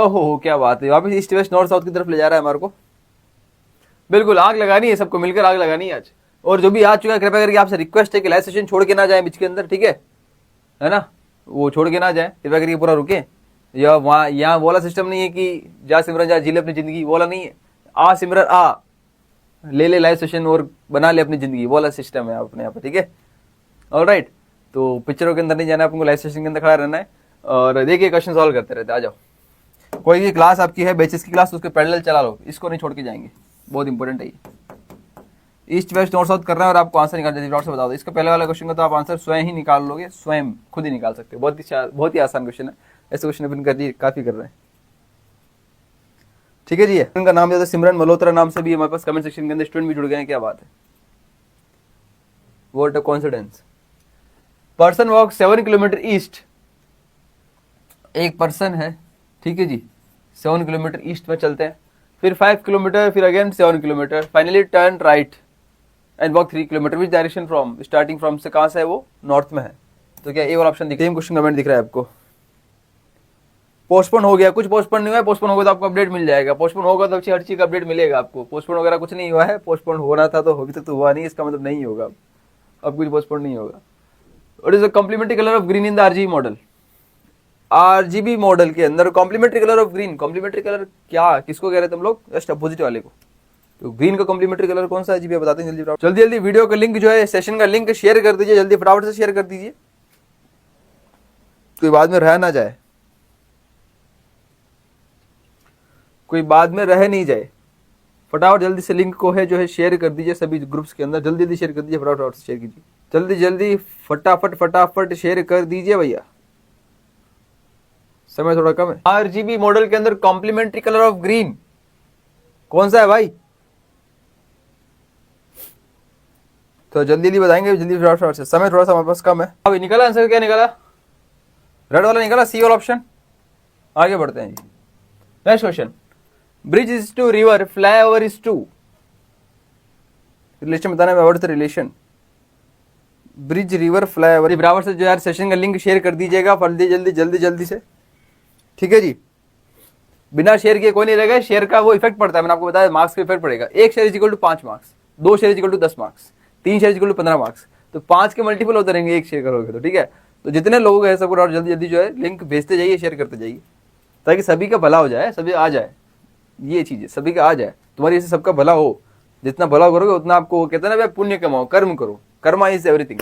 ओहो क्या बात है, वापस ईस्ट वेस्ट नॉर्थ साउथ की तरफ ले जा रहा है हमारे को। बिल्कुल आग लगानी है, सबको मिलकर आग लगानी है आज। और जो भी आ चुका है कृपया करके आपसे रिक्वेस्ट है कि लाइव सेशन छोड़ के ना जाए बीच के अंदर, ठीक है ना, वो छोड़ के ना जाए, कृपया करके पूरा रुके। या वहाँ यहाँ वो वाला सिस्टम नहीं है कि जा सिमरन जा जी ले अपनी जिंदगी, वो वाला नहीं है। आ सिमरन आ ले ले लाइव सेशन और बना ले अपनी जिंदगी, वो वाला सिस्टम है अपने यहाँ पे, ठीक है। ऑलराइट, तो पिक्चरों के अंदर नहीं जाना है आपको, लाइव सेशन के अंदर खड़ा रहना है और देखिए क्वेश्चन सॉल्व करते रहते। आ जाओ, कोई भी क्लास आपकी है बैचेस की क्लास, उसके पैरेलल चला लो, इसको नहीं छोड़ के जाएंगे, बहुत इंपॉर्टेंट है ये। ईस्ट वेस्ट नॉर्थ साउथ कर रहे हैं और आपको आंसर निकालना है, से बता दो इसका पहले वाला क्वेश्चन का तो आप आंसर स्वयं ही निकाल लोगे, स्वयं खुद ही निकाल सकते हो, बहुत ही आसान क्वेश्चन है। ऐसे क्वेश्चन अपन काफी कर रहे हैं, ठीक है जी। उनका नाम ज्यादा सिमरन मल्होत्रा नाम से भी हमारे पास कमेंट सेक्शन के अंदर स्टूडेंट भी जुड़ गए हैं, क्या बात है। What a coincidence. Person walk 7 kilometre east, एक पर्सन है, ठीक है जी, 7 किलोमीटर ईस्ट में चलते हैं, फिर 5 किलोमीटर, फिर again 7 kilometre, finally turn right and walk 3 kilometre. Which direction from, starting from से कहां से है वो, नॉर्थ में है, तो क्या ए वाला ऑप्शन दिख रहा है। क्वेश्चन कमेंट दिख रहा है आपको। पोस्टपोन हो गया, कुछ पोस्टपोन नहीं हुआ है, पोस्टपोन होगा तो आपको अपडेट मिल जाएगा, पोस्टपोन होगा तो अच्छी हर चीज का अपडेट मिलेगा आपको। पोस्टपोन वगैरह कुछ नहीं हुआ है, पोस्टपोन होना था तो अभी तक तो हुआ नहीं, इसका मतलब नहीं होगा, अब कुछ पोस्टपोन नहीं होगा। What is the complementary colour of green in the RGB model. RGB model के अंदर complementary colour of green, complementary colour क्या किसको कह रहे थे हम लोग, जस्ट अपोजिट वाले को। तो ग्रीन का कॉम्प्लीमेंट्री कलर कौन सा है जी, बताते हैं जल्दी जल्दी जल्दी। वीडियो का लिंक जो है, सेशन का लिंक शेयर कर दीजिए जल्दी, फटाफट से शेयर कर दीजिए, कोई बाद में रह ना जाए, कोई बाद में रह नहीं जाए। फटाफट जल्दी से लिंक को है जो है शेयर कर दीजिए सभी ग्रुप्स के अंदर, जल्दी जल्दी शेयर कर दीजिए, फटाफट से शेयर कीजिए, जल्दी जल्दी फटाफट शेयर कर दीजिए भैया, समय थोड़ा कम है। आरजीबी मॉडल के अंदर कॉम्प्लीमेंट्री कलर ऑफ ग्रीन कौन सा है भाई, तो जल्दी जल्दी बताएंगे, जल्दी फटाफट से, समय थोड़ा सा हमारे पास कम है। अभी निकला आंसर, क्या निकला, रेड वाला निकला, सी वाला ऑप्शन। आगे बढ़ते हैं जी, next question. Bridge is to river, flyover is to, relation बताना है, about the relation. Bridge river flyover, बराबर से जो यार सेशन का लिंक शेयर कर दीजिएगा जल्दी जल्दी से, ठीक है जी। बिना शेयर किए कोई नहीं रहेगा, शेयर का वो इफेक्ट पड़ता है, मैंने आपको बताया मार्क्स का इफेक्ट पड़ेगा। 1 share is equal to 5 marks, 2 share is equal to 10 marks, 3 share is equal to 15 marks, तो 5 के मल्टीपल होते रहेंगे 1 शेयर करोगे तो, ठीक है। तो जितने लोग हैं सबको और जल्दी जल्दी जो है लिंक भेजते जाइए, शेयर करते जाइए, ताकि सभी का भला हो जाए, सभी आ जाए, ये चीज है, सभी का आ जाए, तुम्हारी इससे सबका भला हो। जितना भला करोगे उतना आपको, कहते हैं ना भाई, पुण्य कमाओ, कर्म करो, कर्मा इज एवरीथिंग,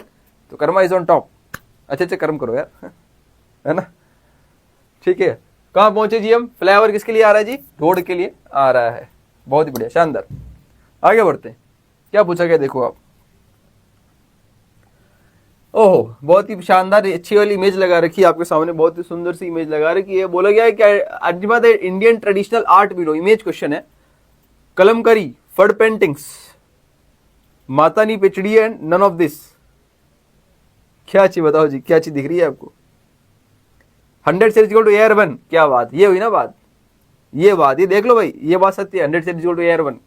तो कर्मा इज ऑन टॉप, अच्छे कर्म करो यार, है ना, ठीक है। कहाँ पहुंचे जी हम, फ्लाईओवर किसके लिए आ रहा है जी, रोड के लिए आ रहा है, बहुत ही बढ़िया, शानदार। आगे बढ़ते हैं, क्या पूछा गया देखो आप। ओहो, बहुत ही शानदार अच्छी वाली इमेज लगा रखी है आपके सामने, बहुत ही सुंदर सी इमेज लगा रखी है। बोला गया है कि अजमा the Indian traditional art bureau, image question है, कलमकारी, फड पेंटिंग्स, मातानी पिचड़ी एंड नन ऑफ दिस। क्या चीज बताओ जी, क्या चीज दिख रही है आपको। 100 से इक्वल टू एयर 1, क्या बात, ये हुई ना बात, ये बात, ये देख लो भाई, ये बात सत्य है। 100 से इक्वल टू एयर 1,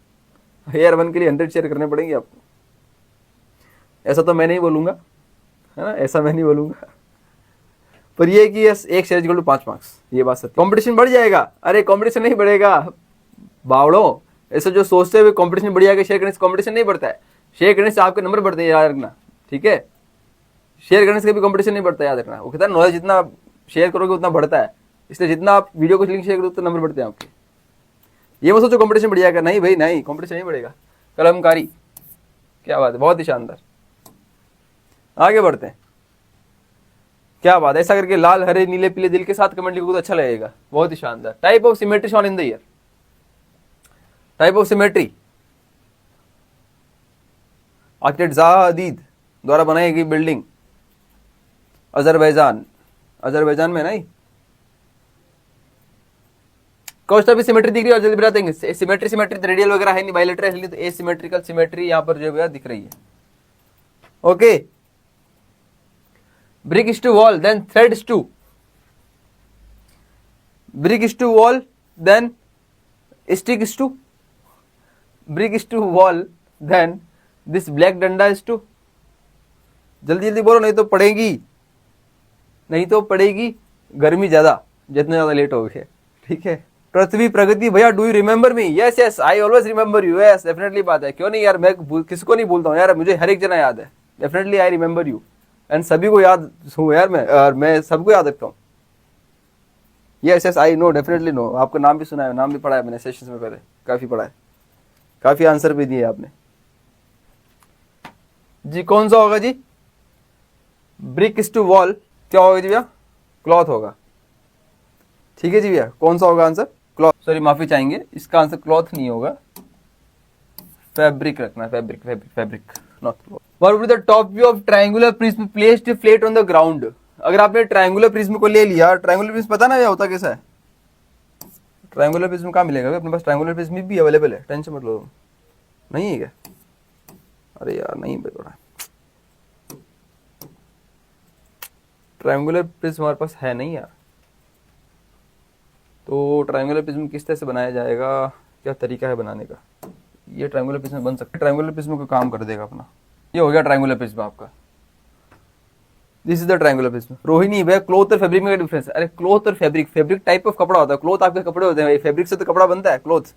एयर 1 के लिए 100 शेयर करने पड़ेंगे आपको। ऐसा तो मैं नहीं बोलूंगा, है ना, ऐसा मैं नहीं बोलूंगा, पर ये कि 1 शेयर इक्वल टू 5 मार्क्स, ये बात सत्य। कंपटीशन बढ़ जाएगा, अरे कंपटीशन नहीं बढ़ेगा बावड़ो, ऐसे जो सोचते हुए कंपटीशन बढ़ जाएगा, शेयर करने से कंपटीशन नहीं बढ़ता है, शेयर करने से आपके नंबर बढ़ते हैं, याद रखना, ठीक है। शेयर करने से कभी कंपटीशन नहीं बढ़ता, याद रखना। वो कहता है नॉलेज जितना शेयर करोगे उतना बढ़ता है, इसलिए जितना आप वीडियो को लिंक शेयर करोगे उतना नंबर बढ़ते हैं आपके। ये मत सोचो कंपटीशन बढ़ जाएगा, नहीं भाई नहीं, कंपटीशन नहीं बढ़ेगा। कलमकारी, क्या बात है, बहुत ही शानदार। आगे बढ़ते हैं, क्या बात है, ऐसा करके लाल हरे नीले पीले दिल के साथ कमेंट लिखोगे तो अच्छा लगेगा, बहुत ही शानदार। Type of symmetry shown in the year, type of symmetry architect Zaha Hadid द्वारा बनाई गई बिल्डिंग, अजरबैजान, अजरबैजान में नहीं। कोस्टा भी सिमेट्री दिख रही है, और जल्दी बता देंगे सिमेट्री, सिमेट्री रेडियल वगैरह है नहीं, बायलैटरल है, तो एसिमेट्रिकल सिमेट्री यहां पर जो है दिख रही है। Okay, brick is to wall then thread is to, brick is to wall then stick is to, brick is to wall then this black डंडा इज टू। जल्दी जल्दी बोलो, नहीं तो पड़ेगी, नहीं तो पड़ेगी गर्मी ज्यादा, जितने ज्यादा लेट हो गए, ठीक ठीक है। पृथ्वी प्रगति भैया, do you remember me? Yes yes, I always remember you. Yes definitely, बात है, क्यों नहीं यार, मैं किसको नहीं भूलता हूँ यार, मुझे हर एक जना याद है। Definitely I remember you, and सभी को याद हूँ यार मैं, और मैं सबको याद रखता हूँ। Yes yes, I know, definitely no. आपका नाम भी सुना है, नाम भी पढ़ा है मैंने सेशंस में, पहले काफी पढ़ा है, काफी आंसर भी दिए आपने जी। कौन सा होगा जी? ब्रिक इज टू वॉल, क्या होगा जी भैया? क्लॉथ होगा। ठीक है जी भैया, कौन सा होगा आंसर? क्लॉथ, सॉरी माफी चाहेंगे, इसका आंसर क्लॉथ नहीं होगा, फैब्रिक रखना है, fabric fabric fabric, not cloth. What would the top view of triangular prism placed flat on the ground? अगर आपने ट्रायंगुलर प्रिज्म को ले लिया, ट्रायंगुलर प्रिज्म पता ना क्या होता कैसा है? ट्रायंगुलर प्रिज्म कहाँ मिलेगा अपने पास? ट्रायंगुलर प्रिज्म भी अवेलेबल है, टेंशन मत लो। नहीं है क्या? अरे यार नहीं बड़ा, ट्रायंगुलर प्रिज्म हमारे पास है नहीं यार। तो ट्रायंगुलर प्रिज्म किस तरह से बनाया जाएगा, क्या तरीका है बनाने का? ये ट्रायंगुलर प्रिज्म बन सकता है, ट्रायंगुलर प्रिज्म को काम कर देगा अपना। ये हो गया ट्रायंगुलर प्रिज्म आपका, this is the triangular prism. Rohini भैया, क्लोथ और फैब्रिक में क्या डिफरेंस है? अरे क्लोथ और फैब्रिक, फैब्रिक टाइप ऑफ कपड़ा होता है, क्लोथ आपके कपड़े होते हैं, फैब्रिक से तो कपड़ा बनता है, क्लोथ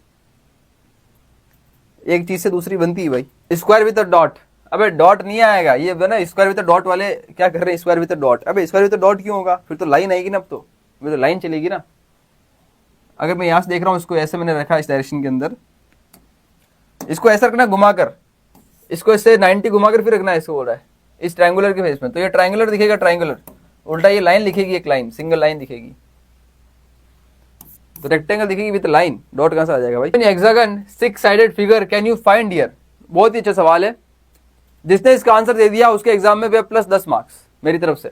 एक चीज से दूसरी बनती है भाई। स्क्वायर विद अ डॉट, अबे डॉट नहीं आएगा ये ना, स्क्वायर विद डॉट वाले क्या कर रहे हैं? स्क्वायर विद डॉट, अबे स्क्वायर विद डॉट क्यों होगा? फिर तो लाइन आएगी ना, अब तो लाइन चलेगी ना। अगर मैं यहां से देख रहा हूं, इसको ऐसे मैंने रखा इस डायरेक्शन के अंदर, इसको ऐसा रखना घुमाकर, इसको इससे 90 घुमाकर फिर रखना है, इसको बोल रहा है इस ट्रायंगुलर के फेस में, तो ये ट्रायंगुलर दिखेगा, ट्रायंगुलर उल्टा ये लाइन लिखेगी, एक लाइन सिंगल लाइन दिखेगी, तो रेक्टेंगल दिखेगी विद लाइन, डॉट कहां से आ जाएगा भाई? Hexagon 6 sided figure can you find here? बहुत ही अच्छा सवाल है, जिसने इसका आंसर दे दिया उसके एग्जाम में प्लस 10 मार्क्स मेरी तरफ से,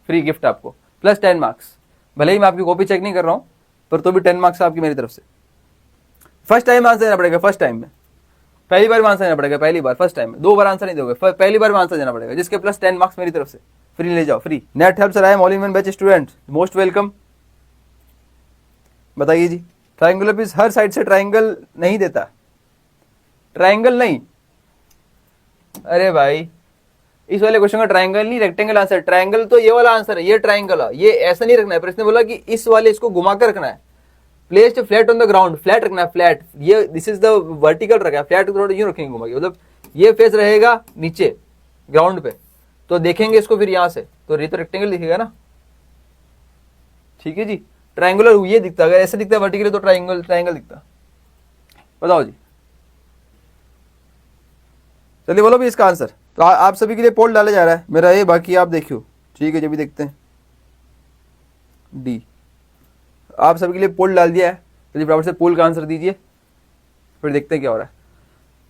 फ्री गिफ्ट आपको, प्लस 10 मार्क्स। भले ही मैं आपकी कॉपी चेक नहीं कर रहा हूं, पर तो भी 10 मार्क्स आपकी मेरी तरफ से। फर्स्ट टाइम आंसर देना पड़ेगा, फर्स्ट टाइम में, पहली बार में आंसर देना पड़ेगा, पहली बार फर्स्ट टाइम में, 2 बार आंसर नहीं दोगे, पहली बार में आंसर देना पड़ेगा, जिसके प्लस 10 मार्क्स मेरी तरफ से फ्री ले जाओ, free. Net help sir, I am all in one batch student, most welcome. बताइए जी, ट्रायंगुलर पीस हर साइड से ट्रायंगल नहीं देता, ट्रायंगल नहीं, अरे भाई इस वाले क्वेश्चन का ट्रायंगल नहीं रेक्टेंगल आंसर, ट्रायंगल तो ये वाला आंसर है, ये ट्रायंगल है, ये ऐसा नहीं रखना है, पर इसने बोला कि इस वाले इसको घुमा कर रखना है, placed flat on the ground, flat रखना है, फ्लैट, ये दिस इज द वर्टिकल रखा है, फ्लैट थोड़ा यूं रखेंगे घुमा के, मतलब ये फेस रहेगा नीचे ग्राउंड पे, तो देखेंगे इसको फिर यहां से, तो ये तो रेक्टेंगल दिखेगा ना। ठीक है जी, ट्रायंगुलर ये दिखता, अगर ऐसे दिखता है वर्टिकल तो ट्रायंगल ट्रायंगल दिखता। बताओ जी, चलिए बोलो भी इसका आंसर। तो आप सभी के लिए पोल डाला जा रहा है मेरा ये, बाकी आप देखियो, ठीक है, जब भी देखते हैं डी, आप सभी के लिए पोल डाल दिया है, चलिए फटाफट से पोल का आंसर दीजिए, फिर देखते हैं क्या हो रहा है।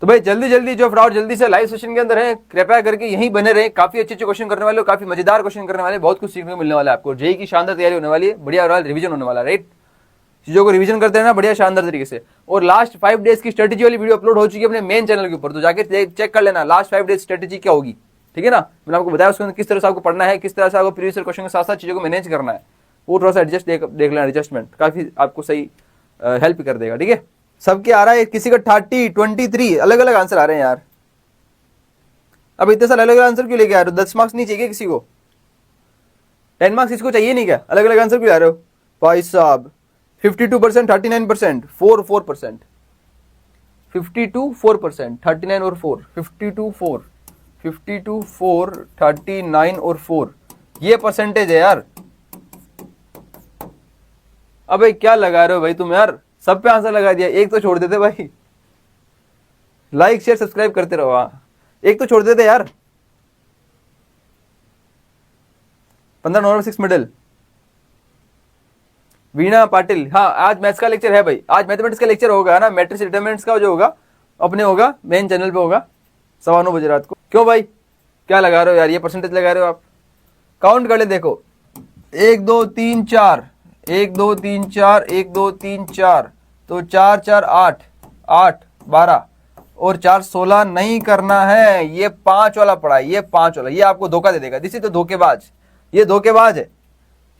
तो भाई जल्दी जल्दी जो फटाफट जल्दी से लाइव सेशन के अंदर है, कृपया करके यहीं बने रहे, काफी अच्छे अच्छे क्वेश्चन करने वाले हो, काफी मजेदार क्वेश्चन करने वाले, बहुत कुछ सीखने को मिलने वाला है आपको, जेई की शानदार तैयारी होने वाली है, बढ़िया रिवीजन होने वाला है, राइट? चीजों को रिवीजन करते रहना बढ़िया शानदार तरीके से। और लास्ट 5 डेज की स्ट्रेटेजी वाली वीडियो अपलोड हो चुकी है अपने मेन चैनल के ऊपर, तो जाके चेक कर लेना लास्ट 5 डेज स्ट्रेटेजी क्या होगी, ठीक है ना? मैंने आपको बताया उसके अंदर किस तरह से आपको पढ़ना है, किस तरह से आपको प्रीवियस क्वेश्चन के साथ साथ चीजों को मैनेज करना है, वो थोड़ा सा एडजस्ट देख लेना, एडजस्टमेंट काफी आपको सही हेल्प कर देगा, ठीक है? सबके आ रहा है, किसी का 30, 23 अलग अलग आंसर आ रहे हैं यार। अब इतने सारे अलग अलग आंसर क्यों लेके आ रहे हो? 10 मार्क्स नहीं चाहिए किसी को? 10 मार्क्स इसको चाहिए नहीं क्या? अलग अलग आंसर क्यों आ रहे हो भाई साहब? 52%, 39%, 4%, 52, 4%, 39 और 4, 52, 4, 52, 4, 39 और 4, ये परसेंटेज है यार। अबे क्या लगा रहे हो भाई तुम यार, सब पे आंसर लगा दिया, एक तो छोड़ देते भाई, लाइक शेयर सब्सक्राइब करते रहो, हाँ एक तो छोड़ देते यार। 15 नवंबर 6 मिडल, वीणा पाटिल, हाँ आज मैथ्स का लेक्चर है भाई, आज मैथमेटिक्स का लेक्चर होगा ना, मैट्रिक्स डिटरमिनेंट्स का जो होगा अपने होगा मेन चैनल पे होगा 9:15 बजे रात को। क्यों भाई क्या लगा रहे हो यार, ये परसेंटेज लगा रहे हो आप? काउंट कर ले, देखो 1 2 3 4, 1 2 3 4, 1 2 3 4, तो 4 4 8, 8 12 और 4 16 नहीं करना है, ये 5 वाला पड़ा है, ये 5 वाला, ये आपको धोखा दे देगा, दिस इज तो धोखेबाज, ये धोखेबाज है,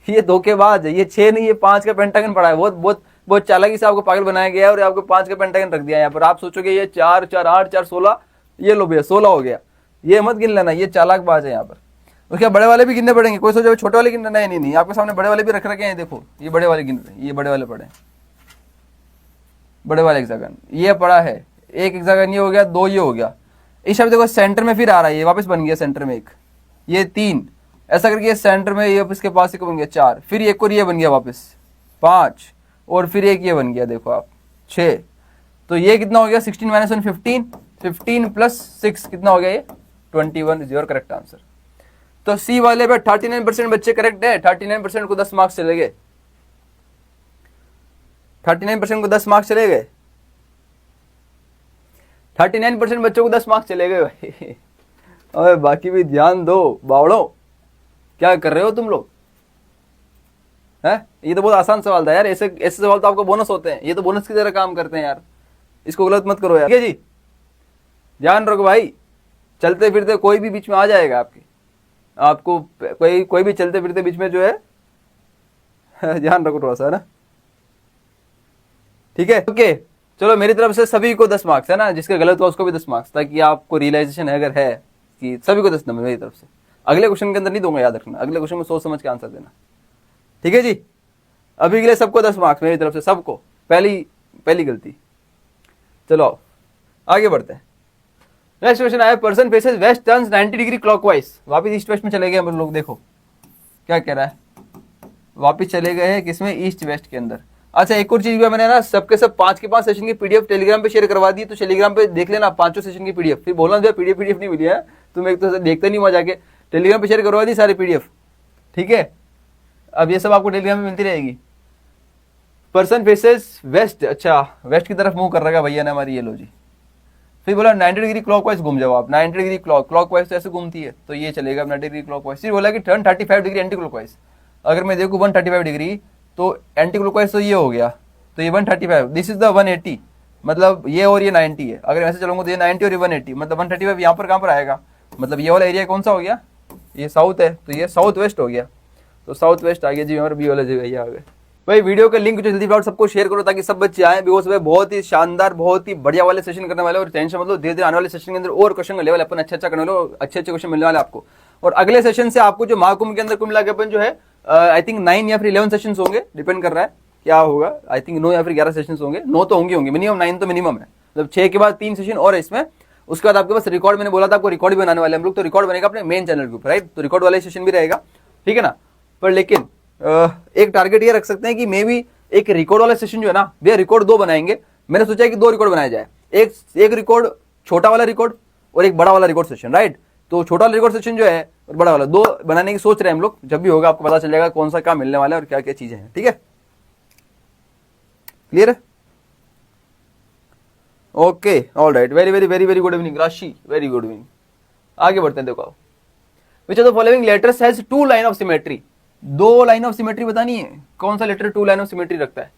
ये धोखेबाज है, ये 6 नहीं ये 5 का पेंटागन पड़ा है, बहुत बहुत बहुत चालाकी से आपको पागल बनाया गया है और आपको 5 का पेंटागन रख दिया है यहाँ पर। आप सोचोगे ये 4 4 8 4 16, ये लो भैया 16 हो गया, ये मत गिन लेना, ये चालाकबाज है यहाँ पर। उसके बड़े वाले भी गिनने पड़ेंगे, कोई सोचे छोटे वाले गिनना, नहीं नहीं नहीं, आपके सामने बड़े वाले भी रख रखे हैं, देखो ये बड़े वाले गिन रहे हैं, ये बड़े वाले पड़े हैं, बड़े वाले हेक्सागन, ये पड़ा है, एक हेक्सागन ये हो गया, दो ये हो गया। इस शब्द देखो सेंटर में फिर आ रहा है, ये वापस बन गया सेंटर में एक, ये तीन, ऐसा करके ये सेंटर में ये वापस के पास एक बन गया चार, फिर एक और ये बन गया वापस पाँच, और फिर एक ये बन गया देखो आप छः। तो ये कितना हो गया 16 माइनस 1 15, 15 प्लस 6 कितना हो गया ये 21 इज योर करेक्ट आंसर। तो सी वाले पे 39% बच्चे करेक्ट है, 39% को 10 मार्क्स चले गए, 39% को 10 मार्क्स चले गए, 39% बच्चों को 10 मार्क्स चले गए भाई। और बाकी भी ध्यान दो बावड़ो, क्या कर रहे हो तुम लोग हैं? ये तो बहुत आसान सवाल था यार, ऐसे ऐसे सवाल तो आपको बोनस होते हैं, ये तो बोनस की तरह काम करते हैं यार, इसको गलत मत करो यार। ठीक है जी, ध्यान रखो भाई, चलते फिरते कोई भी बीच में आ जाएगा आपको कोई भी चलते फिरते बीच में जो है ध्यान रखो थोड़ा सा, है ना? ठीक है, ओके। चलो मेरी तरफ से सभी को 10 मार्क्स है ना, जिसका गलत हुआ उसको भी 10 मार्क्स, ताकि आपको रियलाइजेशन है अगर है कि सभी को 10 नंबर मेरी तरफ से। अगले क्वेश्चन के अंदर नहीं दूंगा, याद रखना, अगले क्वेश्चन में सोच समझ के आंसर देना। ठीक है जी, अभी के लिए सबको 10 मार्क्स मेरी तरफ से, सबको। पहली गलती। चलो आओ आगे बढ़ते हैं। नेक्स्ट क्वेश्चन आया, person faces west turns 90 degree clockwise. वापिस ईस्ट वेस्ट में चले गए हम लोग, देखो क्या कह रहा है, वापिस चले गए हैं किसमें, ईस्ट वेस्ट के अंदर। अच्छा एक और चीज भी मैंने ना सबके सब 5 के 5 सेशन की पीडीएफ टेलीग्राम पे शेयर करवा दी, तो टेलीग्राम पे देख लेना 5 सेशन की पीडीएफ। फिर बोलना जो पीडीएफ नहीं मिली है, तुम एक तो देखते नहीं वहां जाके, टेलीग्राम पे शेयर करवा दी सारी पीडीएफ। ठीक है, अब ये सब आपको टेलीग्राम में मिलती रहेगी। पर्सन फेसेस वेस्ट, अच्छा वेस्ट की तरफ मुंह कर रखा भैया ने हमारी, ये लो जी। फिर बोला 90 डिग्री क्लॉकवाइज घूम जाओ आप, 90 डिग्री क्लॉकवाइज तो ऐसे घूमती है, तो ये चलेगा 90 डिग्री क्लॉकवाइज। फिर बोला कि टर्न 35 डिग्री एंटी क्लॉकवाइज। अगर मैं देखूँ 135 डिग्री, तो एंटी क्लॉकवाइज तो ये हो गया, तो ये 135, दिस इज द 180, मतलब ये और ये 90 है। अगर ऐसे चलूंगा तो ये 90 और ये 180, मतलब 135 यहाँ पर कहाँ पर आएगा, मतलब ये वाला एरिया कौन सा हो गया, ये साउथ है, तो ये साउथ वेस्ट हो गया, तो साउथ वेस्ट आ गया जी, और बी वाला जगह ये आ गए भाई। वीडियो का लिंक जो जल्दी फटाफट सबको शेयर करो ताकि सब बच्चे आए, बिकॉज भाई बहुत ही शानदार बहुत ही बढ़िया वाले सेशन करने वाले, और टेंशन मतलब धीरे धीरे आने वाले सेशन के अंदर और क्वेश्चन का लेवल अपन अच्छा करने वाले, अच्छे क्वेश्चन मिलने वाले आपको। और अगले सेशन से आपको जो महाकुंभ के अंदर कुल मिला के अपन जो है आई थिंक 9 या फिर 11 सेशन होंगे, डिपेंड कर रहा है क्या होगा, आई थिंक 9 या फिर 11 सेशन होंगे, 9 तो होंगे मिनिमम, 9 तो मिनिमम है, मतलब 6 के बाद 3 सेशन और है इसमें। उसके बाद आपके पास रिकॉर्ड, मैंने बोला था आपको रिकॉर्ड भी बनाने वाले हम लोग, तो रिकॉर्ड बनेगा अपने मेन चैनल के ऊपर, राइट, तो रिकॉर्ड वाला सेशन भी रहेगा, ठीक है ना। पर लेकिन एक टारगेट ये रख सकते हैं कि मे बी एक रिकॉर्ड वाला सेशन जो है ना भैया, रिकॉर्ड 2 बनाएंगे। मैंने सोचा है कि 2 रिकॉर्ड बनाया जाए, एक रिकॉर्ड छोटा वाला रिकॉर्ड और एक बड़ा वाला रिकॉर्ड सेशन, राइट। तो छोटा वाला रिकॉर्ड सेशन जो है और बड़ा वाला 2 बनाने की सोच रहे हैं हम लोग। जब भी होगा आपको पता चल जाएगा कौन सा क्या मिलने वाला है और क्या क्या चीजें हैं, ठीक है, क्लियर है? Okay, all right, very very very very good evening राशि, वेरी गुड इवनिंग। आगे बढ़ते हैं, देखो which of the following letters has 2 line of symmetry. 2 line of symmetry बतानी है, कौन सा लेटर 2 लाइन ऑफ सिमेट्री रखता है,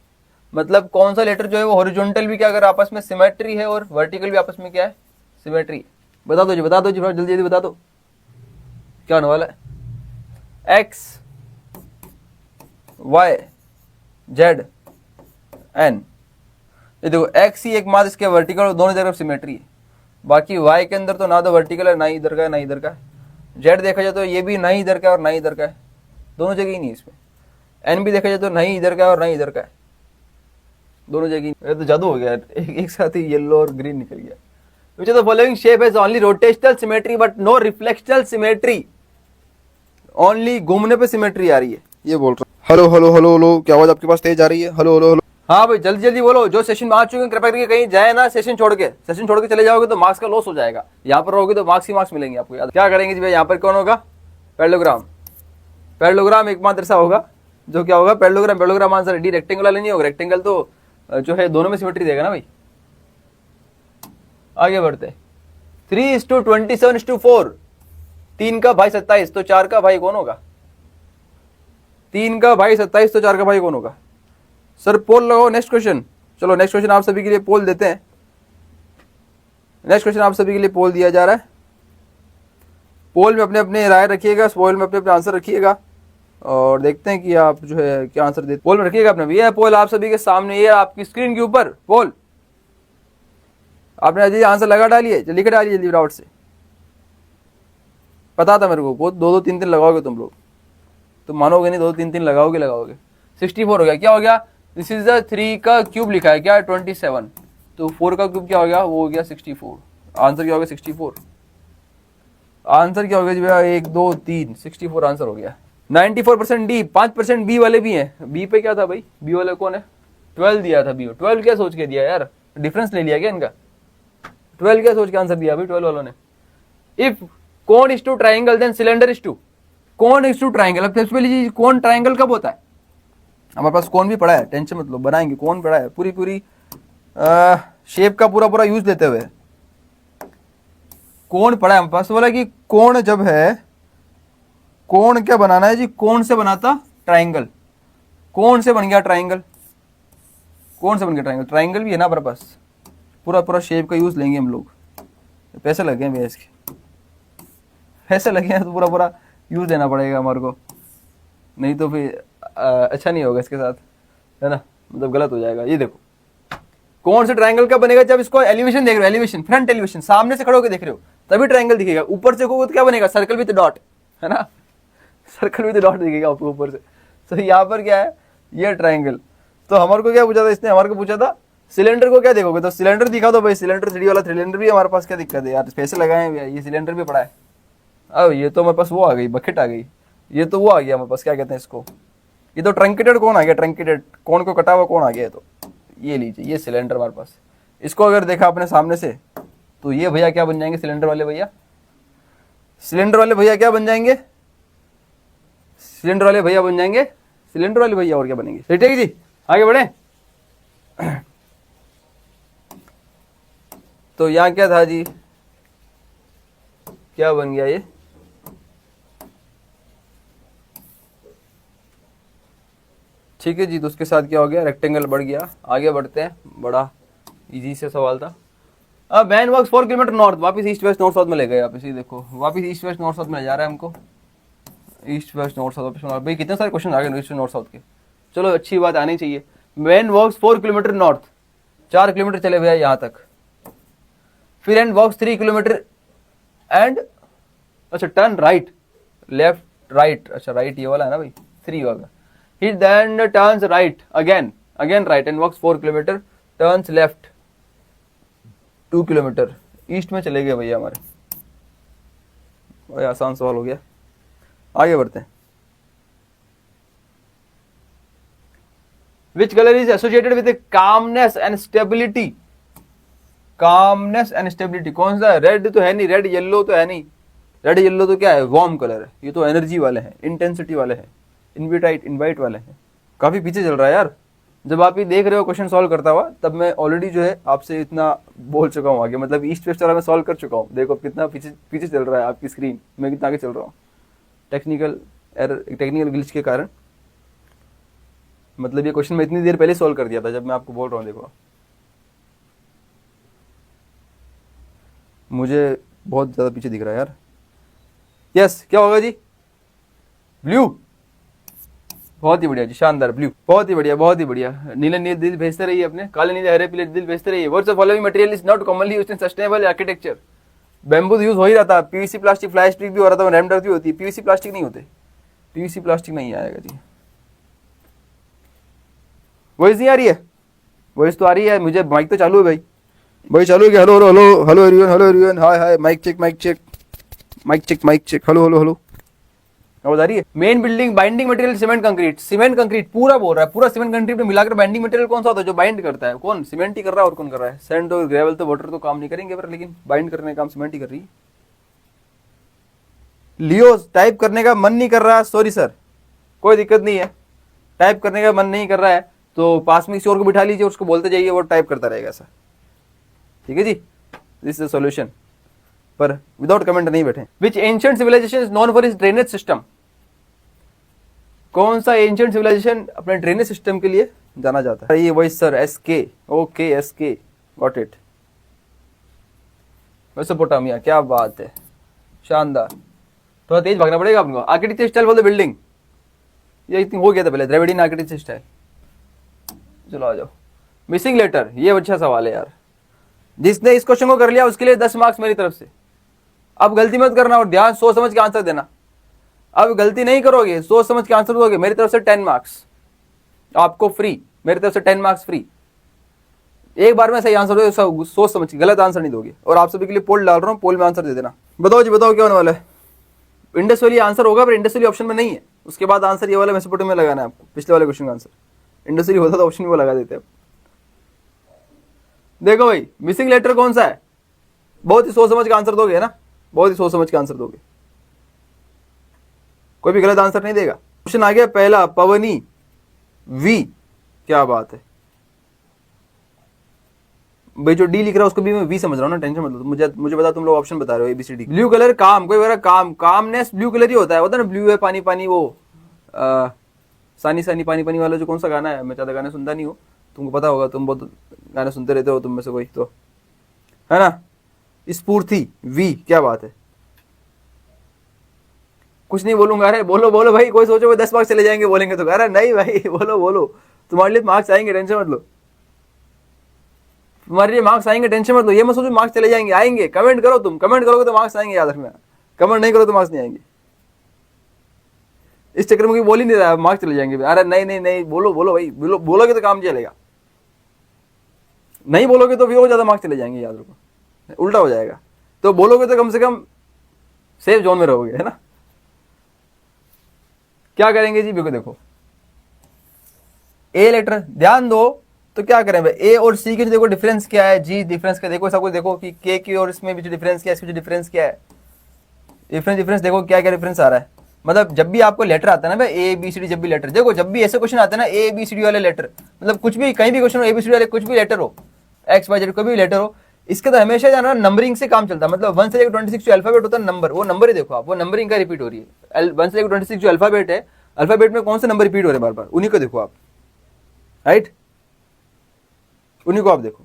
मतलब कौन सा लेटर जो है वो हॉरिजॉन्टल भी क्या अगर आपस में सिमेट्री है और वर्टिकल भी आपस में क्या है, सिमेट्री। बता दो जी जल्दी जल्दी बता दो क्या होने वाला है। एक्स वाई जेड एन, ये देखो एक्स ही एकमात्र इसके वर्टिकल और दोनों तरफ सिमेट्री है, बाकी वाई के अंदर तो ना तो वर्टिकल है, ना ही इधर का है ना इधर का है। जेड देखा जाए तो ये भी ना ही इधर का है और ना ही इधर का है, दोनों जगह ही नहीं इसमें। एन भी देखा जाए तो ना ही इधर का है और ना ही इधर का है, दोनों जगह। ये तो जादू हो गया, एक साथ ही येलो और ग्रीन निकल गया। Which of the following shape has only rotational symmetry but no reflectional symmetry? Only घूमने पे सिमेट्री आ रही है, ये बोल रहा हूँ। हेलो हेलो हेलो हेलो, क्या आवाज आपके पास तेज आ रही है? हेलो हेलो हेलो, हाँ भाई जल्दी जल्दी बोलो। जो सेशन में आ चुके हैं कृपया करके कहीं जाए ना, सेशन छोड़ के चले जाओगे तो मार्क्स का लॉस हो जाएगा। यहाँ पर रहोगे तो मार्क्स ही मार्क्स मिलेंगे आपको। याद क्या करेंगे जी भाई, यहाँ पर कौन होगा, पैरेललोग्राम एकमात्र ऐसा होगा जो क्या होगा, पैरेललोग्राम आंसर डी। रेक्टेंगल वाला नहीं होगा, रेक्टेंगल तो जो है दोनों में सिमेट्री देगा ना भाई। आगे बढ़ते, 3:27:4, 3 का भाई 27 तो 4 का भाई कौन होगा, 3 का भाई 27 तो 4 का भाई कौन होगा। सर पोल लगाओ, नेक्स्ट क्वेश्चन। चलो नेक्स्ट क्वेश्चन आप सभी के लिए पोल देते हैं। नेक्स्ट क्वेश्चन आप सभी के लिए पोल दिया जा रहा है। पोल में अपने अपने राय रखिएगा, पोल में अपने अपने आंसर रखिएगा और देखते हैं कि आप जो है क्या आंसर देते। पोल में रखिएगा अपने, ये पोल आप सभी के सामने, ये आपकी स्क्रीन के ऊपर पोल। आपने अजय आंसर लगा डालिए, लिख डालिए जल्दी फटाफट से। पता था मेरे को, बहुत 2-2-3-3 लगाओगे तुम लोग, तुम मानोगे नहीं, 2-3-3 लगाओगे। 64 हो गया, क्या हो गया, दिस इज द 3 का क्यूब लिखा है क्या 27, तो 4 का क्यूब क्या हो गया, वो हो गया 64। आंसर क्या हो गया 64। आंसर क्या हो गया जी भैया 1 2 3 64 आंसर हो गया। 94% डी, 5% बी वाले भी हैं। बी पे क्या था भाई, बी वाले कौन है, 12 दिया था बी। 12 क्या सोच के दिया यार, डिफरेंस ले लिया क्या इनका, 12 क्या सोच के आंसर दिया भाई 12 वालों ने। If cone is to triangle then cylinder is to, cone is to triangle. अब सबसे पहली चीज कोन ट्राइंगल कब होता है, हमारे पास कोन भी पड़ा है, टेंशन मत लो, बनाएंगे कोन पड़ा है, पूरी पूरी शेप का पूरा पूरा यूज लेते हुए कोण पड़ा है हमारे पास। बोला कि कोण जब है, कोण क्या बनाना है जी, कोण से बनाता ट्राइंगल, कोण से बन गया ट्राइंगल, कोण से बन गया ट्राइंगल, ट्राइंगल भी है ना हमारे पास, पूरा पूरा शेप का यूज लेंगे हम लोग। पैसे लगे हैं भैया इसके, पैसे लगे हैं तो पूरा पूरा यूज देना पड़ेगा हमारे को, नहीं तो फिर अच्छा नहीं होगा इसके साथ, है ना, मतलब गलत हो जाएगा। ये देखो कौन से ट्राइंगल का बनेगा, जब इसको एलिवेशन देख रहे हो, एलिवेशन फ्रंट एलिवेशन, सामने से खड़े होकर देख रहे हो तभी ट्राइंगल दिखेगा। ऊपर से देखोगे तो क्या बनेगा, सर्कल विद डॉट, है ना, सर्कल विद डॉट दिखेगा आपको ऊपर से। तो यहाँ पर क्या है, ये ट्राइंगल। तो हमारे को क्या पूछा था इसने, हमारे को पूछा था सिलेंडर को क्या देखोगे, तो सिलेंडर दिखा दो भाई, सिलेंडर 3D वाला सिलेंडर भी हमारे पास, क्या दिक्कत है यार, पैसे लगाए हैं, ये सिलेंडर भी पड़ा है। अब ये तो हमारे पास वो आ गई, बकेट आ गई, ये तो वो आ गया हमारे पास, क्या कहते हैं इसको, ये तो ट्रंकेटेड कौन आ गया, ट्रंकेटेड कौन को कटा हुआ कौन आ गया। तो ये लीजिए, ये सिलेंडर हमारे पास, इसको अगर देखा अपने सामने से तो ये भैया क्या बन जाएंगे, सिलेंडर वाले भैया, सिलेंडर वाले भैया क्या बन जाएंगे, सिलेंडर वाले भैया बन जाएंगे, सिलेंडर वाले भैया और क्या बनेंगे। ठीक है जी, आगे बढ़े। तो यहाँ क्या था जी, क्या बन गया ये, ठीक है जी। तो उसके साथ क्या हो गया, रेक्टेंगल बढ़ गया। आगे बढ़ते हैं, बड़ा इजी से सवाल था। अब वैन वर्क्स 4 किलोमीटर नॉर्थ, वापस ईस्ट वेस्ट नॉर्थ साउथ में ले गए वापस, ये देखो वापस ईस्ट वेस्ट नॉर्थ साउथ में ले जा रहा है हमको, ईस्ट वेस्ट नॉर्थ साउथ वापस। भाई कितने सारे क्वेश्चन आ गए ईस्ट नॉर्थ साउथ के, चलो अच्छी बात आनी चाहिए। Van walks 4 kilometre north, 4 kilometre चले भैया यहाँ तक, फिर एंड वर्क्स 3 किलोमीटर एंड, अच्छा टर्न राइट, लेफ्ट राइट, अच्छा राइट ये वाला है ना भाई, 3 होगा। He then turns right again right and walks 4 kilometre, turns left 2 kilometre, east में चले गए भैया हमारे। भाई आसान सवाल हो गया, आगे बढ़ते हैं। Which color is associated with calmness and stability? calmness and stability कौन सा है, रेड तो है नहीं, रेड येलो तो है नहीं, रेड येलो तो क्या है, वार्म कलर है, ये तो एनर्जी वाले हैं, इंटेंसिटी वाले हैं, इनवाइट वाले हैं। काफी पीछे चल रहा है यार, जब आप ये देख रहे हो क्वेश्चन सॉल्व करता हुआ, तब मैं ऑलरेडी जो है आपसे इतना बोल चुका हूँ आगे, मतलब ईस्ट वेस्ट वाला मैं सॉल्व कर चुका हूँ। देखो कितना पीछे चल रहा है आपकी स्क्रीन, मैं कितना आगे चल रहा हूँ, टेक्निकल एरर, टेक्निकल ग्लिच के कारण। मतलब ये क्वेश्चन मैं इतनी देर पहले सॉल्व कर दिया था, जब मैं आपको बोल रहा हूँ। देखो मुझे बहुत ज्यादा पीछे दिख रहा है यार। यस, क्या होगा जी, ब्लू, बहुत ही बढ़िया जी, शानदार, ब्लू, बहुत ही बढ़िया, बहुत ही बढ़िया। नीले नीले दिल भेजते रहिए अपने, काले नीले हरे पीले दिल भेजते रहिए। What's the following material is not commonly used in sustainable architecture. Bamboo use हो ही रहा था, पीवीसी प्लास्टिक, फ्लाई स्टिक भी हो रहा था, रेमडर भी होती है, पीवीसी प्लास्टिक नहीं होते, पीवीसी प्लास्टिक नहीं आएगा जी। वॉइस नहीं आ रही है, वॉइस तो आ रही है मुझे, माइक तो चालू है भाई, भाई चालू है क्या, hello hello hello hello everyone, hello everyone, hi hi, mic check mic check mic check mic check, hello hello hello, आवाज आ रही है। Main building binding material cement concrete, cement concrete पूरा बोल रहा है, पूरा सीमेंट कंक्रीट में मिलाकर बाइंडिंग मटेरियल कौन सा होता है, जो बाइंड करता है, कौन, सीमेंट ही कर रहा है और कौन कर रहा है, सैंड और ग्रेवल तो वाटर तो काम नहीं करेंगे पर, लेकिन बाइंड करने का काम सीमेंट ही कर रही है। लियो टाइप करने का मन नहीं कर रहा, सॉरी सर, कोई दिक्कत नहीं है, टाइप करने का मन नहीं कर रहा है तो पास में किसी और को बिठा लीजिए, उसको बोलते जाइए, वो टाइप करता रहेगा ऐसा, ठीक है जी, दिस इज द सॉल्यूशन। पर विदाउट कमेंट नहीं बैठे। Which ancient civilization is known for is drainage system, कौन सा एंशिएंट सिविलाइजेशन अपने ड्रेनेज सिस्टम के लिए जाना जाता है। ये वही sir, SK, okay SK, got it, Mesopotamia, क्या बात है, शानदार। थोड़ा तेज भागना पड़ेगा आपको। Architecture style for the building, ये इतनी हो गया था पहले, द्रविडियन आर्किटेक्चर स्टाइल। चलो आ जाओ। मिसिंग लेटर, ये अच्छा सवाल है यार, जिसने इस क्वेश्चन को कर लिया उसके लिए 10 मार्क्स मेरी तरफ से। अब गलती मत करना और ध्यान सोच समझ के आंसर देना। अब गलती नहीं करोगे, सोच समझ के आंसर दोगे, मेरी तरफ से 10 मार्क्स आपको फ्री। मेरी तरफ से 10 मार्क्स फ्री। एक बार में सही आंसर दो, सोच समझ के, गलत आंसर नहीं दोगे। और आप सभी के लिए पोल डाल रहा हूँ, पोल में आंसर दे देना। बताओ जी, बताओ क्या होने वाला है। इंडस वैली आंसर होगा, पर इंडस वैली ऑप्शन में नहीं है। उसके बाद आंसर ये वाला मेसोपोटामिया लगाना है आपको। पिछले वाले क्वेश्चन का आंसर इंडस वैली होता तो ऑप्शन वो लगा देते हैं। देखो भाई, मिसिंग लेटर कौन सा है? बहुत ही सोच समझ के आंसर दोगे ना, बहुत ही सोच समझ के आंसर दोगे, कोई भी गलत आंसर नहीं देगा। क्वेश्चन आ गया पहला, पवनी वी। क्या बात है भाई, जो डी लिख रहा है उसको भी मैं वी समझ रहा हूँ ना, टेंशन मत लो। मुझे बता, तुम लोग ऑप्शन बता रहे हो ABCD। ब्लू कलर काम, कोई वगैरह काम, कामनेस ब्लू कलर ही होता है ना। ब्लू है पानी पानी, वो सानी सानी पानी पानी वाला जो कौन सा गाना है, मैं ज्यादा गाने सुनता नहीं हूँ, तुमको पता होगा, तुम बहुत गाने सुनते रहते हो तुम में से कोई तो, है ना। स्फूर्ति वी। क्या बात है, कुछ नहीं बोलूंगा। अरे बोलो बोलो भाई, कोई सोचो 10 मार्क्स चले जाएंगे बोलेंगे तो। अरे नहीं भाई, बोलो बोलो, तुम्हारे लिए मार्क्स आएंगे, टेंशन मत लो। तुम्हारे लिए मार्क्स आएंगे, टेंशन मत लो। ये मत सोचो मार्क्स चले जाएंगे, आएंगे। कमेंट करो, तुम कमेंट करोगे तो मार्क्स आएंगे, याद रखना। कमेंट नहीं करो तो मार्क्स नहीं आएंगे। इस चक्कर में कोई बोल ही नहीं रहा मार्क्स चले जाएंगे। अरे नहीं नहीं नहीं, बोलो बोलो भाई, बोलोगे तो काम चलेगा, नहीं बोलोगे तो भी और ज्यादा मार्क्स चले जाएंगे, याद रखो, उल्टा हो जाएगा। तो बोलोगे तो कम से कम सेफ जोन में रहोगे, है ना। क्या करेंगे जी, देखो ए लेटर ध्यान दो, तो क्या करें भाई, ए और सी के देखो डिफरेंस क्या है, जी डिफरेंस क्या, देखो सब कुछ देखो कि के की और इसमें भी जो डिफरेंस क्या है, इसमें जो डिफरेंस क्या है, डिफरेंस देखो क्या क्या डिफरेंस आ रहा है। मतलब जब भी आपको लेटर आता है ना भाई, ABCD, जब भी लेटर देखो, जब भी ऐसे क्वेश्चन आते हैं ना ABCD वाले लेटर, मतलब कुछ भी कहीं भी क्वेश्चन हो ABCD वाले, कुछ भी लेटर हो, XYZ कोई भी लेटर हो, इसके तो हमेशा जाना नंबरिंग से काम चलता है। मतलब 1 से लेकर 26 जो अल्फाबेट होता है नंबर, वो नंबर ही देखो आप, वो नंबरिंग का रिपीट हो रही है। 1 से लेकर 26 जो अल्फाबेट है, अल्फाबेट में कौन से नंबर रिपीट हो रहे हैं बार बार, उन्हीं को देखो आप, राइट, उन्हीं को आप देखो,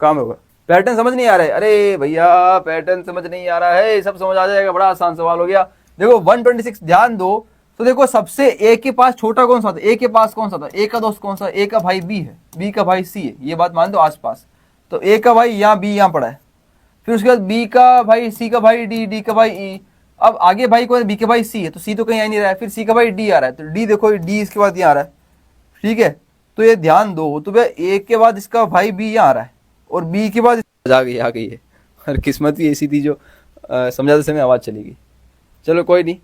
काम होगा। पैटर्न समझ नहीं आ रहा है, अरे भैया पैटर्न समझ नहीं आ रहा है, सब समझ आ जाएगा, बड़ा आसान सवाल हो गया। देखो 126 ध्यान दो, तो देखो सबसे ए के पास छोटा कौन सा था, ए के पास कौन सा था, ए का दोस्त कौन सा, ए का भाई बी है, बी का भाई सी है, ये बात मान दो आसपास। तो ए का भाई यहाँ, बी यहाँ पड़ा है, फिर उसके बाद बी का भाई, सी का भाई डी, डी का भाई ई। अब आगे भाई कौन है, बी के भाई सी है, तो सी तो कहीं आ नहीं रहा है, फिर सी का भाई डी आ रहा है, तो डी देखो, डी इसके बाद यहाँ आ रहा है, ठीक है। तो ये ध्यान दो, तो भाई ए के बाद इसका भाई बी यहाँ आ रहा है, और बी के बाद आ गई है। और किस्मत भी ऐसी थी जो समझाते समय आवाज़ चली गई। चलो कोई नहीं,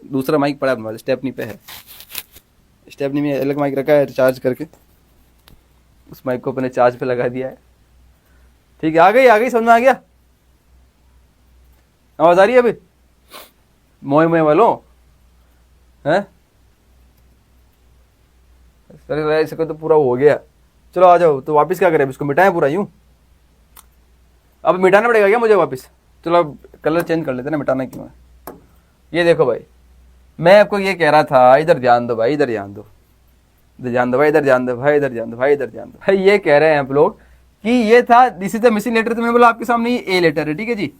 दूसरा माइक पड़ा हमारे स्टेपनी पे है, स्टेपनी में अलग माइक रखा है चार्ज करके, उस माइक को अपने चार्ज पे लगा दिया है, ठीक है। आ गई समझ में आ गया, आवाज़ आ रही है अभी, मोए मोए वालों हैं, ऐसे तो पूरा हो गया। चलो आ जाओ, तो वापस क्या करें, इसको मिटाएं पूरा यूं, अब मिटाना पड़ेगा क्या मुझे वापस। चलो अब कलर चेंज कर लेते ना, मिटाना क्यों है। ये देखो भाई, मैं आपको ये कह रहा था, इधर ध्यान दो भाई, इधर ध्यान दो, इधर ध्यान दो भाई, इधर ध्यान दो भाई, इधर ध्यान दो भाई, इधर ध्यान दो भाई। ये कह रहे हैं आप लोग कि ये था, this is the missing letter, तो मैंने बोला आपके सामने ये ए लेटर है, ठीक है जी,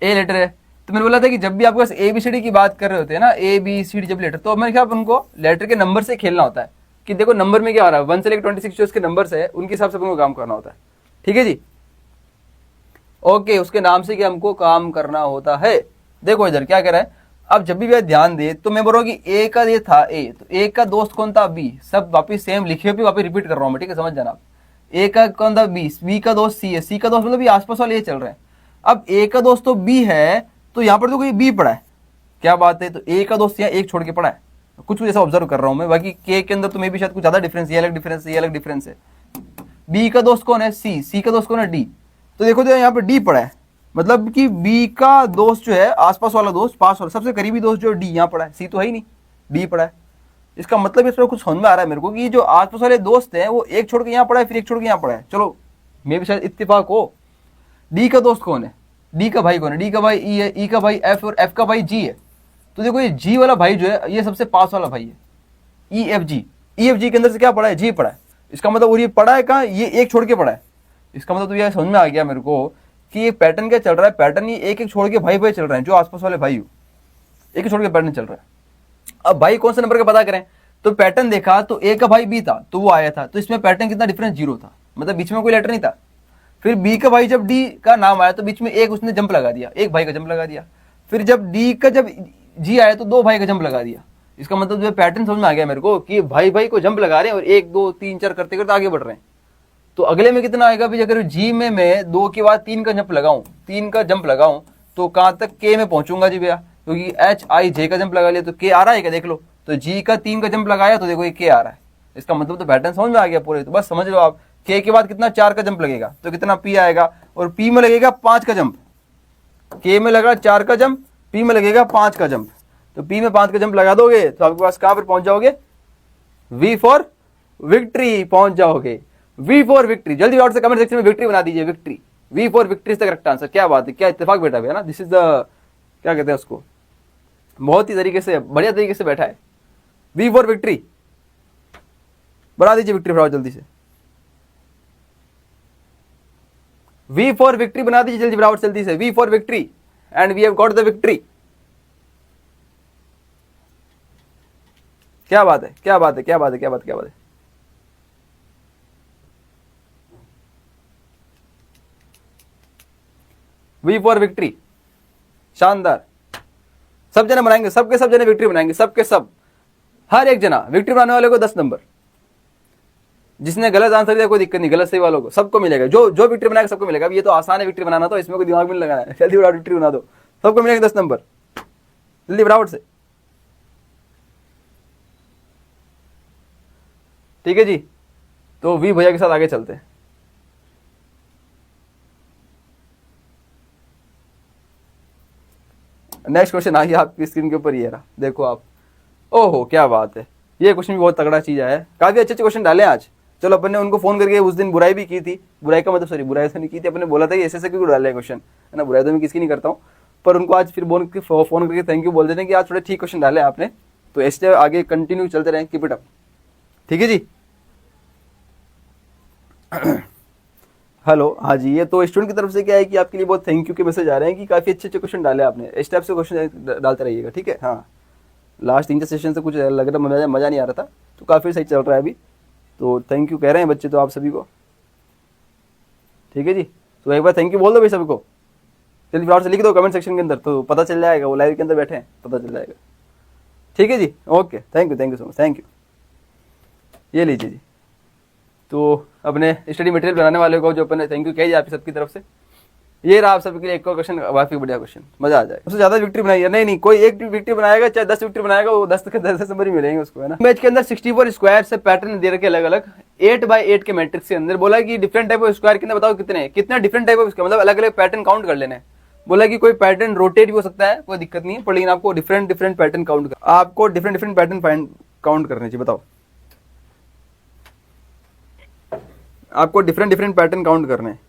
ए लेटर है। तो मैंने बोला था कि जब भी आपके पास ABCD की बात कर रहे होते हैं ना, ABCD जब लेटर, तो मैंने कहा उनको लेटर के नंबर से खेलना होता है, कि देखो नंबर में क्या आ रहा है, 1 से लेकर 26 जो उसके नंबर है, उनके हिसाब से हमको काम करना होता है, ठीक है जी। ओके, उसके नाम से क्या हमको काम करना होता है। देखो इधर क्या कह रहा है, अब जब भी ध्यान दे, तो मैं बोल रहा हूँ कि ए का ये था ए, तो ए का दोस्त कौन था बी, सब वापिस सेम लिखे हुए वापिस रिपीट कर रहा हूँ मैं, ठीक है, समझ जाना आप। ए का कौन था बी का दोस्त सी है, सी का दोस्त मतलब ये आसपास वाले ये चल रहे हैं। अब ए का दोस्त तो बी है, तो यहाँ पर तो कोई बी पड़ा है, क्या बात है, तो ए का दोस्त यहाँ एक छोड़ के पड़ा है, कुछ ऐसा ऑब्जर्व कर रहा हूँ मैं। बाकी के अंदर तो मे भी शायद कुछ ज्यादा डिफरेंस, ये अलग डिफरेंस है, ये अलग डिफरेंस है। बी का दोस्त कौन है सी, सी का दोस्त कौन है डी, तो देखो तो यहाँ पे डी पड़ा है, मतलब कि बी का दोस्त जो है आसपास वाला दोस्त, पास वाला सबसे करीबी दोस्त जो डी यहाँ पड़ा है, सी तो है ही नहीं, डी पड़ा है। इसका मतलब इसमें कुछ समझ में आ रहा है मेरे को कि जो आसपास वाले दोस्त हैं वो एक छोड़ के यहाँ पड़ा है, फिर एक छोड़ के यहाँ पड़ा है। चलो मे भी शायद इत्तेफाक हो। डी का दोस्त कौन है, डी का भाई कौन है, डी का भाई ई है, ई का भाई एफ और एफ का भाई जी है। तो देखो ये जी वाला भाई जो है ये सबसे पास वाला भाई है, E F G. E F G के अंदर से क्या पड़ा है, जी पड़ा है। इसका मतलब और ये पड़ा है कहाँ, ये एक छोड़ के पड़ा है। इसका मतलब तो ये समझ में आ गया मेरे को कि ये पैटर्न क्या चल रहा है, पैटर्न ये एक एक छोड़ के भाई भाई चल रहे हैं, जो आसपास वाले भाई हो एक एक छोड़ के पैटर्न चल रहा है। अब भाई कौन से नंबर का पता करें, तो पैटर्न देखा तो ए का भाई बी था तो वो आया था, तो इसमें पैटर्न कितना डिफरेंस, 0 था, मतलब बीच में कोई लेटर नहीं था। फिर बी का भाई जब डी का नाम आया तो बीच में एक उसने जंप लगा दिया, एक भाई का जंप लगा दिया। फिर जब डी का जब जी आया तो 2 भाई का जंप लगा दिया। इसका मतलब जो पैटर्न समझ में आ गया मेरे को कि भाई भाई को जंप लगा रहे हैं और 1 2 3 4 करते करते आगे बढ़ रहे हैं। तो अगले में कितना आएगा भाई, अगर जी में मैं 2 के बाद 3 का जंप लगाऊं, 3 का जंप लगाऊं तो कहां तक, के में पहुंचूंगा जी भैया, क्योंकि एच आई जे का जंप लगा लिया तो के आ रहा है क्या, देख लो। तो जी का 3 का जंप लगाया तो देखो ये के आ रहा है। इसका मतलब तो पैटर्न समझ में आ गया पूरे। तो बस समझ लो आप, के के बाद कितना 4 का जंप लगेगा तो कितना पी आएगा, और पी में लगेगा 5 का जंप। के में लगा 4 का जंप, पी में लगेगा 5 का जंप। तो पी में 5 का जंप लगा दोगे तो आपके पास कहां पर पहुंच जाओगे, वी फॉर विक्ट्री पहुंच जाओगे। वी फॉर विक्ट्री, जल्दी आउट से कमेंट सेक्शन में विक्ट्री बना दीजिए, victory, V for victory is the correct answer. क्या बात है, क्या इत्तेफाक बैठा है ना, दिस इज द, क्या कहते हैं उसको, बहुत ही तरीके से, बढ़िया तरीके से बैठा है। वी फॉर विक्ट्री बना दीजिए, विक्ट्री फटाफट जल्दी से, वी फॉर विक्ट्री बना दीजिए जल्दी फटाफट जल्दी से, V for victory, and we have got the victory. क्या बात है, क्या बात है, क्या बात है, क्या बात है, क्या बात है। वी फॉर विक्ट्री, शानदार। सब जने बनाएंगे, सबके सब जने विक्ट्री बनाएंगे, सबके सब, हर एक जना विक्ट्री बनाने वाले को 10 नंबर। जिसने गलत आंसर दिया कोई दिक्कत नहीं, गलत सही वालों को सबको मिलेगा, जो जो विक्ट्री बनाएगा सबको मिलेगा। अब ये तो आसान है विक्ट्री बनाना, तो इसमें कोई दिमाग भी नहीं लगाना है, जल्दी बराबर विक्ट्री बना दो, सबको मिलेंगे 10 नंबर, जल्दी बराबर से। ठीक है जी, तो वी भैया के साथ आगे चलते हैं। नेक्स्ट क्वेश्चन आ गया आपकी स्क्रीन के ऊपर, ये रहा, देखो आप। ओहो क्या बात है, ये क्वेश्चन भी बहुत तगड़ा चीज है, काफी अच्छे अच्छे क्वेश्चन डाले आज। चलो अपन ने उनको फोन करके उस दिन बुराई भी की थी, बुराई का मतलब सॉरी बुराई तो नहीं की थी, अपन ने बोला था कि ऐसे क्यों डाले क्वेश्चन, है ना, बुराई तो मैं किसकी नहीं करता हूँ, पर उनको आज फिर फोन करके थैंक यू बोल देते हैं कि आज थोड़े ठीक क्वेश्चन डाले आपने, तो ऐसे आगे कंटिन्यू चलते रहे, कीप इट अप। ठीक है जी। हेलो, हाँ जी, ये तो स्टूडेंट की तरफ से क्या है कि आपके लिए बहुत थैंक यू के मैसेज आ रहे हैं कि काफी अच्छे अच्छे क्वेश्चन डाले आपने, इस टाइप से क्वेश्चन डालते रहिएगा, ठीक है। हाँ, लास्ट 3-4 सेशन से कुछ लग रहा मजा नहीं आ रहा था, तो काफी सही चल रहा है अभी, तो थैंक यू कह रहे हैं बच्चे तो आप सभी को। ठीक है जी, तो एक बार थैंक यू बोल दो भाई सभी को, जल्दी फटाफट से लिख दो कमेंट सेक्शन के अंदर, तो पता चल जाएगा, वो लाइव के अंदर बैठे हैं पता चल जाएगा। ठीक है जी, okay, thank you so much, thank you. ये लीजिए जी, तो अपने स्टडी मटेरियल बनाने वाले को जो अपने थैंक यू कहिए आप सबकी तरफ से। ये रहा आप सबके लिए एक और क्वेश्चन, काफी बढ़िया क्वेश्चन, मजा आ जाएगा। सबसे ज्यादा विक्ट्री बनाई है, नहीं कोई एक विक्ट्री बनाएगा चाहे 10 विक्ट्री बनाएगा, वो 10 के 10 नंबर ही मिलेंगे उसको, है ना। मैच के अंदर 64 स्क्वायर से पैटर्न दे रखे अलग अलग 8x8 के मैट्रिक्स के अंदर, बोला कि डिफरेंट टाइप ऑफ स्क्वायर के अंदर बताओ कितने डिफरेंट टाइप ऑफ, मतलब अलग अलग पैटर्न काउंट कर लेने। बोला कि कोई पैटर्न रोटेट भी हो सकता है, कोई दिक्कत नहीं है, पर लेकिन आपको डिफरेंट पैटर्न काउंट, आपको डिफरेंट पैटर्न काउंट करने चाहिए। बताओ, आपको डिफरेंट पैटर्न काउंट करने हैं,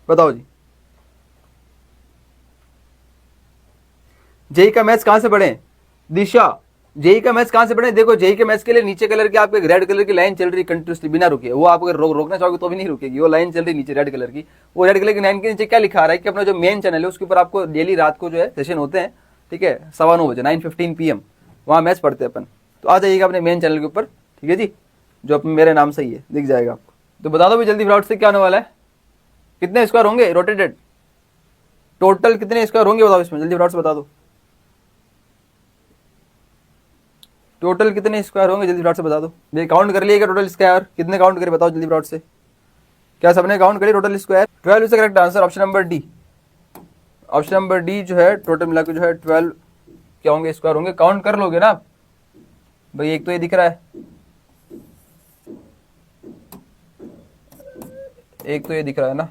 बताओ जी। जेई का मैथ्स कहां से पढ़े, दिशा, जेई का मैथ्स कहां से पढ़े। देखो जेई के मैथ्स के लिए नीचे कलर की आपको एक रेड कलर की लाइन चल रही कंटिन्यूसली बिना रुके, वो आप अगर रोकना चाहोगे तो भी नहीं रुकेगी, वो लाइन चल रही नीचे रेड कलर की। वो रेड कलर की लाइन के नीचे क्या लिखा रहा है कि अपना जो मेन चैनल है उसके ऊपर आपको डेली रात को जो है सेशन होते हैं, ठीक है, 9:15 बजे 9:15 PM, वहां मैथ्स पढ़ते हैं अपन। तो आ जाइएगा अपने मेन चैनल के ऊपर, ठीक है जी, जो मेरे नाम से ही है, दिख जाएगा आपको। तो बता दो भी जल्दी फटाफट से क्या होने वाला है, कितने स्क्वायर होंगे रोटेटेड, टोटल कितने स्क्वायर होंगे बताओ इसमें, जल्दी फटाफट से बता दो, टोटल कितने स्क्वायर होंगे जल्दी फटाफट से बता दो। ये काउंट कर लिएगा टोटल स्क्वायर कितने काउंट करे, बताओ जल्दी फटाफट से। क्या सबने काउंट करिए total square. 12 is the correct answer, option number D. Option number D जो है टोटल मिला के जो है 12 क्या होंगे स्क्वायर होंगे, काउंट कर लोगे ना आप भाई। एक तो ये दिख रहा है, एक तो ये दिख रहा है ना,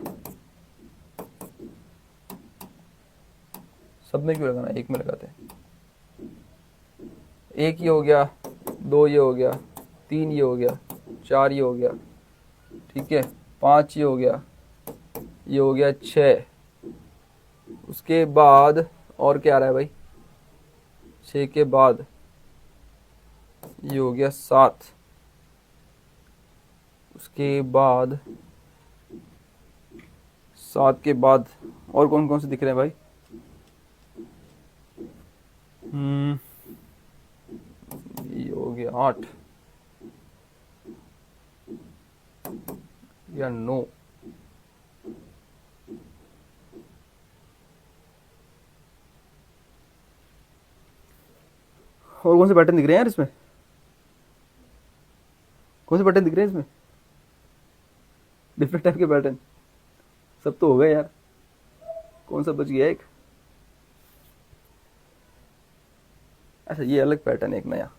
सब में क्यों लगाना, एक में लगाते हैं। एक ये हो गया, 2 ये हो गया, 3 ये हो गया, 4 ये हो गया, ठीक है, 5 ये हो गया, ये हो गया 6। उसके बाद और क्या आ रहा है भाई, 6 के बाद ये हो गया 7। उसके बाद 7 के बाद और कौन कौन से दिख रहे हैं भाई, ये हो गया 8 या 9। और कौन से पैटर्न दिख रहे हैं यार इसमें, कौन से पैटर्न दिख रहे हैं इसमें, डिफरेंट टाइप के पैटर्न, सब तो हो गए यार, कौन सा बच गया एक, अच्छा ये अलग पैटर्न है एक नया,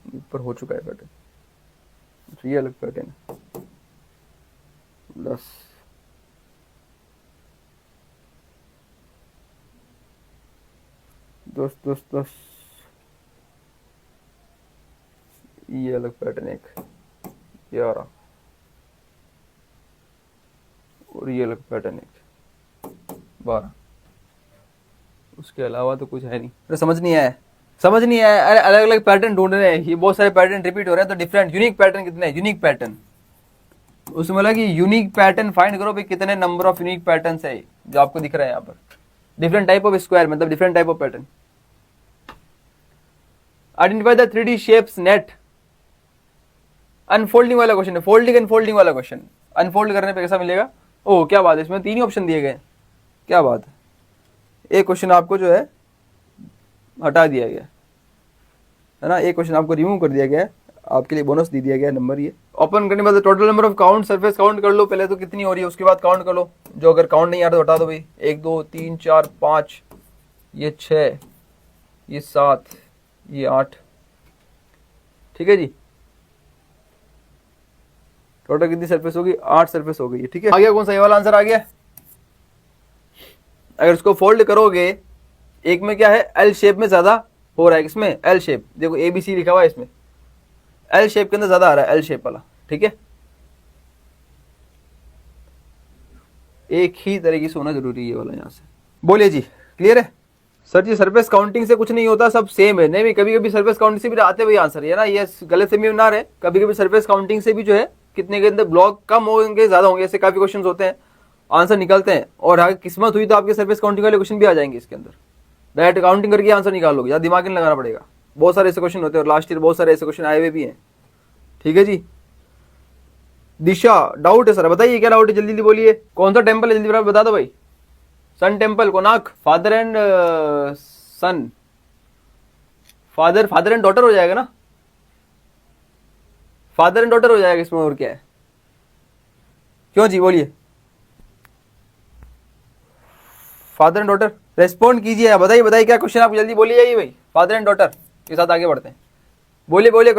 ऊपर हो चुका है पैटर्न, अच्छा ये अलग पैटर्न है, 10 10 10 10, ये अलग पैटर्न एक, ये आ रहा, और ये अलग पैटर्न एक 12, उसके अलावा तो कुछ है नहीं। अरे समझ नहीं आया, समझ नहीं आया, अरे अलग अलग पैटर्न ढूंढ रहे हैं, ये बहुत सारे पैटर्न रिपीट हो रहे हैं, तो डिफरेंट यूनिक पैटर्न कितने हैं, यूनिक पैटर्न, उसमें बोला कि यूनिक पैटर्न फाइंड करो भाई, कितने नंबर ऑफ यूनिक पैटर्न है जो आपको दिख रहे हैं यहाँ पर, डिफरेंट टाइप ऑफ स्क्वायर मतलब different type of pattern. Identify the 3D shapes net, unfolding वाला क्वेश्चन है, फोल्डिंग अनफोल्डिंग वाला क्वेश्चन, अनफोल्ड करने पे कैसा मिलेगा, ओह क्या बात है, इसमें 3 ही ऑप्शन दिए गए, क्या बात है, एक क्वेश्चन आपको जो है हटा दिया गया है ना, एक क्वेश्चन आपको रिमूव कर दिया गया है, आपके लिए बोनस दे दिया गया नंबर। ये ओपन करने के बाद total number of count surface count कर लो पहले, तो कितनी हो रही है उसके बाद काउंट कर लो, जो अगर काउंट नहीं आ रहा तो हटा दो भाई, 1 2 3 4 5, ये 6, ये 7, ये 8, ठीक है जी, टोटल कितनी सरफेस होगी, 8 सरफेस हो गई है, ठीक है। आ गया कौन सा, ये वाला आंसर आ गया। अगर इसको फोल्ड करोगे, एक में क्या है एल शेप में ज्यादा हो रहा है, किसमें एल शेप, देखो ABC लिखा हुआ है इसमें, एल शेप के अंदर ज्यादा आ रहा है, एल शेप वाला, ठीक है, एक ही तरीके से होना जरूरी है ये वाला, यहां से बोलिए जी, क्लियर है सर जी। सरफेस काउंटिंग से कुछ नहीं होता, सब सेम है, नहीं कभी कभी सरफेस काउंटिंग से भी आते हुए आंसर है ना, ये गलत फहमी ना रहे, कभी कभी सरफेस काउंटिंग से भी जो है कितने के अंदर ब्लॉक कम होंगे ज्यादा होंगे, ऐसे काफी क्वेश्चन होते हैं, आंसर निकलते हैं, और अगर किस्मत हुई तो आपके सरफेस काउंटिंग वाले क्वेश्चन भी आ जाएंगे इसके अंदर, डायरेक्ट काउंटिंग करके आंसर निकाल लोगे, ज्यादा दिमाग नहीं लगाना पड़ेगा, बहुत सारे ऐसे क्वेश्चन होते हैं, और लास्ट ईयर बहुत सारे ऐसे क्वेश्चन आए हुए भी हैं, ठीक है जी। दिशा डाउट है सर, बताइए क्या डाउट है, जल्दी जल्दी बोलिए, कौन सा टेम्पल है, जल्दी बता दो भाई। Sun temple, Konark, father and son, father and daughter हो जाएगा ना, फादर एंड डॉटर हो जाएगा इसमें, और क्या है, क्यों जी बोलिए, फादर एंड डॉटर, रेस्पॉन्ड कीजिए, बताइए बताइए क्या क्वेश्चन, आप जल्दी बोलिए भाई, फादर एंड डॉटर के साथ आगे बढ़ते हैं, बोलिए बोलिए।